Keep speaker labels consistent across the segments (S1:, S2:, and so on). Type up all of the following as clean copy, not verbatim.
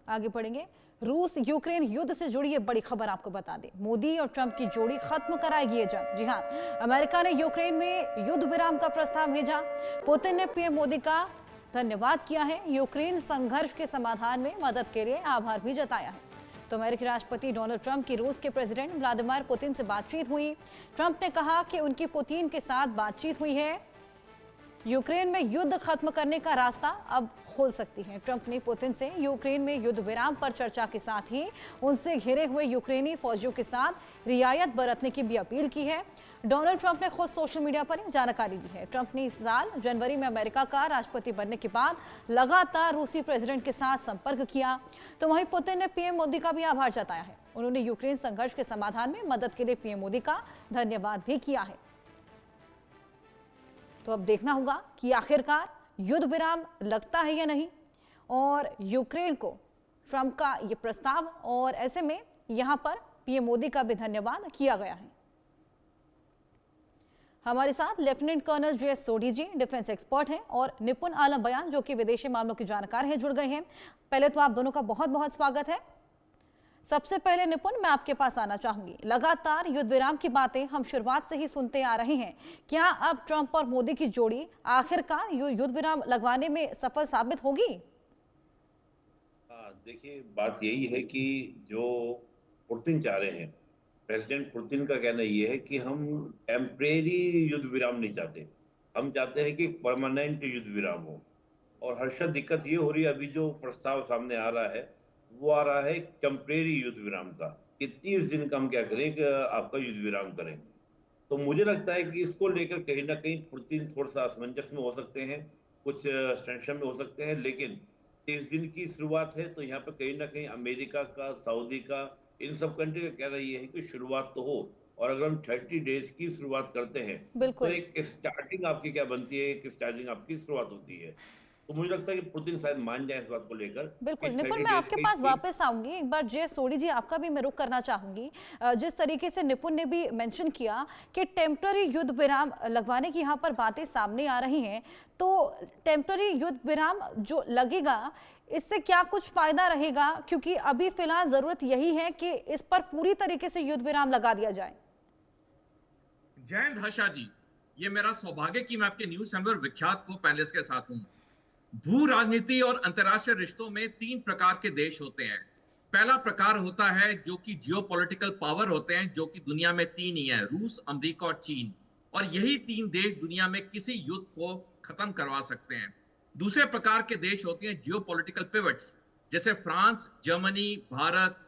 S1: आगे बढ़ेंगे। रूस यूक्रेन युद्ध से जुड़ी ये बड़ी खबर आपको बता दें, मोदी और ट्रंप की जोड़ी खत्म कराएगी ये जंग। जी हां, अमेरिका ने यूक्रेन में युद्ध विराम का प्रस्ताव भेजा। पुतिन ने पीएम मोदी का धन्यवाद किया है। यूक्रेन संघर्ष के समाधान में मदद के लिए आभार भी जताया है। तो अमेरिकी राष्ट्रपति डोनाल्ड ट्रंप की रूस के प्रेसिडेंट व्लादिमीर पुतिन से बातचीत हुई। ट्रंप ने कहा कि उनकी पुतिन के साथ बातचीत हुई है, यूक्रेन में युद्ध खत्म करने का रास्ता अब खोल सकती है। ट्रंप ने पुतिन से यूक्रेन में युद्ध विराम पर चर्चा के साथ ही उनसे घिरे हुए यूक्रेनी फौजियों के साथ रियायत बरतने की भी अपील की है। डोनाल्ड ट्रंप ने खुद सोशल मीडिया पर जानकारी दी है। ट्रंप ने इस साल जनवरी में अमेरिका का राष्ट्रपति बनने के बाद लगातार रूसी प्रेसिडेंट के साथ संपर्क किया। तो वहीं पुतिन ने पीएम मोदी का भी आभार जताया है। उन्होंने यूक्रेन संघर्ष के समाधान में मदद के लिए पीएम मोदी का धन्यवाद भी किया है। तो अब देखना होगा कि आखिरकार युद्ध विराम लगता है या नहीं, और यूक्रेन को ट्रंप का ये प्रस्ताव, और ऐसे में यहां पर पीएम मोदी का भी धन्यवाद किया गया है। हमारे साथ लेफ्टिनेंट कर्नल जेएस सोढी जी, डिफेंस एक्सपर्ट हैं, और निपुण आलम बयान जो कि विदेशी मामलों के जानकार हैं, जुड़ गए हैं। पहले तो आप दोनों का बहुत बहुत स्वागत है। सबसे पहले निपुण, मैं आपके पास आना चाहूंगी। लगातार युद्ध विराम की बातें हम शुरुआत से ही सुनते आ रहे हैं। क्या अब ट्रंप और मोदी की जोड़ी आखिरकार युद्ध विराम लगवाने में सफल साबित होगी?
S2: देखिए, बात यही है कि जो पुतिन चाह रहे हैं, प्रेसिडेंट पुतिन का कहना ये है कि हम टेम्परेरी युद्ध विराम नहीं चाहते, हम चाहते हैं कि परमानेंट युद्ध विराम हो। और हर्षद दिक्कत ये हो रही है, अभी जो प्रस्ताव सामने आ रहा है वो आ रहा है टेम्परेरी युद्ध विराम का, कि 30 दिन का हम क्या करें कि आपका युद्ध विराम करें। तो मुझे लगता है कि इसको लेकर कहीं ना कहीं पुतिन थोड़ा सा असमंजस में हो सकते हैं, कुछ टेंशन में हो सकते हैं। लेकिन 30 दिन की शुरुआत है, तो यहाँ पे कहीं ना कहीं अमेरिका का, सऊदी का, इन सब कंट्री का कहना ये है कि शुरुआत तो हो। और अगर हम 30 डेज की शुरुआत करते हैं तो
S1: बिल्कुल
S2: एक स्टार्टिंग आपकी क्या बनती है, एक स्टार्टिंग आपकी शुरुआत होती है। तो मुझे लगता है कि पुतिन शायद मान जाए इस बात को लेकर
S1: बिल्कुल।
S2: कि
S1: निपुण,
S2: 30
S1: मैं
S2: डेज
S1: आपके
S2: की
S1: पास वापस आऊंगी। एक बार जे सोढी जी, आपका भी मैं रुख करना चाहूंगी। जिस तरीके से निपुण ने भी मेंशन किया कि टेम्पररी युद्ध विराम लगवाने की यहाँ पर बातें सामने आ रही हैं, तो टेम्पररी युद्ध विराम जो लगेगा, इससे क्या कुछ फायदा रहेगा? क्योंकि अभी फिलहाल जरूरत यही है कि इस पर पूरी तरीके से युद्ध विराम लगा दिया जाए।
S3: जयंत हर्षा जी, ये मेरा सौभाग्य कि मैं आपके न्यूज चैनल विख्यात को पैनलिस्ट के साथ हूं। भू राजनीति और अंतर्राष्ट्रीय रिश्तों में 3 प्रकार के देश होते हैं। पहला प्रकार होता है जो कि जियोपॉलिटिकल पावर होते हैं, जो कि दुनिया में 3 ही है, रूस, अमेरिका और चीन। और यही 3 देश दुनिया में किसी युद्ध को खत्म करवा सकते हैं। दूसरे प्रकार के देश होते हैं जियोपॉलिटिकल पिवट्स, जैसे France, Germany, Bharat,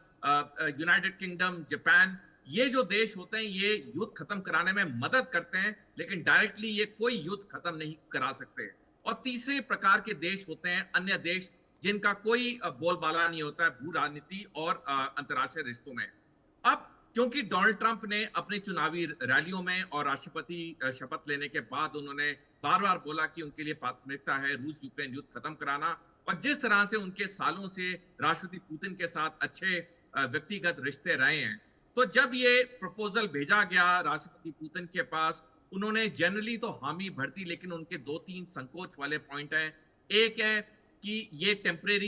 S3: United kingdom, Japan. ये जो देश होते हैं ये युद्ध खत्म कराने में मदद करते हैं, लेकिन डायरेक्टली ये कोई युद्ध खत्म नहीं करा सकते। और तीसरे प्रकार के देश होते हैं अन्य देश, जिनका कोई बोलबाला नहीं होता है भू राजनीति और अंतर्राष्ट्रीय रिश्तों में। अब क्योंकि डोनाल्ड ट्रंप ने अपनी चुनावी रैलियों में और राष्ट्रपति शपथ लेने के बाद उन्होंने बार बार बोला कि उनके लिए प्राथमिकता है रूस यूक्रेन युद्ध खत्म कराना, और जिस तरह से उनके सालों से राष्ट्रपति पुतिन के साथ अच्छे व्यक्तिगत रिश्ते रहे हैं, तो जब ये प्रपोजल भेजा गया राष्ट्रपति पुतिन के पास, उन्होंने जनरली तो हामी भर दी, लेकिन उनके 2-3 संकोच वाले पॉइंट हैं। एक है कि ये टेम्परेरी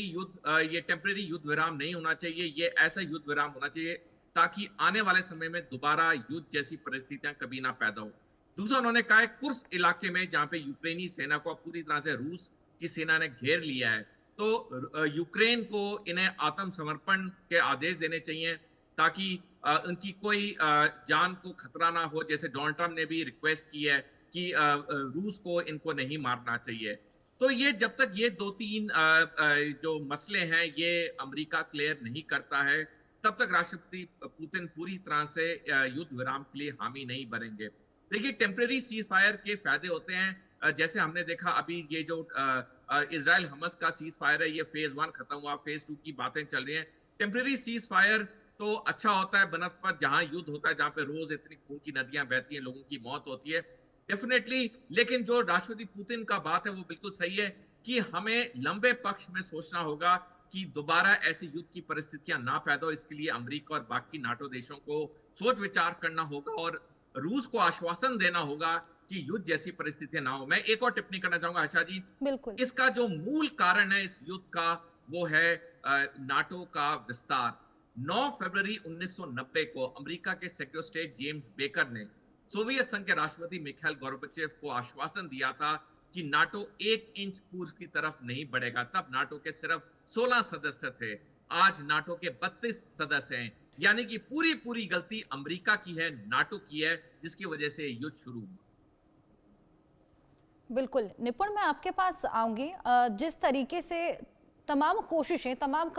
S3: युद्ध विराम नहीं होना चाहिए, ये ऐसा युद्ध विराम होना चाहिए ताकि आने वाले समय में दोबारा युद्ध जैसी परिस्थितियां कभी ना पैदा हो। दूसरा, उन्होंने कहा है कुर्स इलाके में जहां पे यूक्रेनी सेना को पूरी तरह से रूस की सेना ने घेर लिया है, तो यूक्रेन को इन्हें आत्मसमर्पण के आदेश देने चाहिए ताकि उनकी कोई जान को खतरा ना हो। जैसे डोनाल्ड ट्रंप ने भी रिक्वेस्ट की है कि रूस को इनको नहीं मारना चाहिए। तो ये जब तक ये 2-3 जो मसले हैं ये अमेरिका क्लियर नहीं करता है, तब तक राष्ट्रपति पुतिन पूरी तरह से युद्ध विराम के लिए हामी नहीं बनेंगे। देखिए, टेम्परेरी सीज फायर के फायदे होते हैं, जैसे हमने देखा अभी ये जो इजराइल हमास का सीज फायर है, ये फेज 1 खत्म हुआ, फेज 2 की बातें चल रही हैं। टेम्परेरी सीज फायर तो अच्छा होता है बनस्पत जहां युद्ध होता है, जहां पे रोज इतनी खून की नदियां बहती हैं, लोगों की मौत होती है, डेफिनेटली। लेकिन जो राष्ट्रपति पुतिन का बात है वो बिल्कुल सही है कि हमें लंबे पक्ष में सोचना होगा कि दोबारा ऐसी युद्ध की परिस्थितियां ना पैदा हो। इसके लिए अमेरिका और बाकी नाटो देशों को सोच विचार करना होगा और रूस को आश्वासन देना होगा कि युद्ध जैसी परिस्थितियां ना हो। मैं एक और टिप्पणी करना चाहूंगा आशा जी,
S1: बिल्कुल।
S3: इसका जो मूल कारण है इस युद्ध का वो है नाटो का विस्तार। 9 फरवरी 1990 को अमेरिका के secretary of state James baker ने सोवियत संघ के राष्ट्रपति मिखाइल गोर्बाचेव को आश्वासन दिया था कि नाटो 1 इंच पूर्व की तरफ नहीं बढ़ेगा। तब नाटो के सिर्फ 16 सदस्य थे, आज नाटो के 32 सदस्य हैं। यानी कि पूरी गलती अमेरिका की है, नाटो की है, जिसकी वजह से युद्ध शुरू हुआ।
S1: बिल्कुल निपुण, मैं आपके पास आऊंगी। जिस तरीके से तमाम कोशिशें, तमाम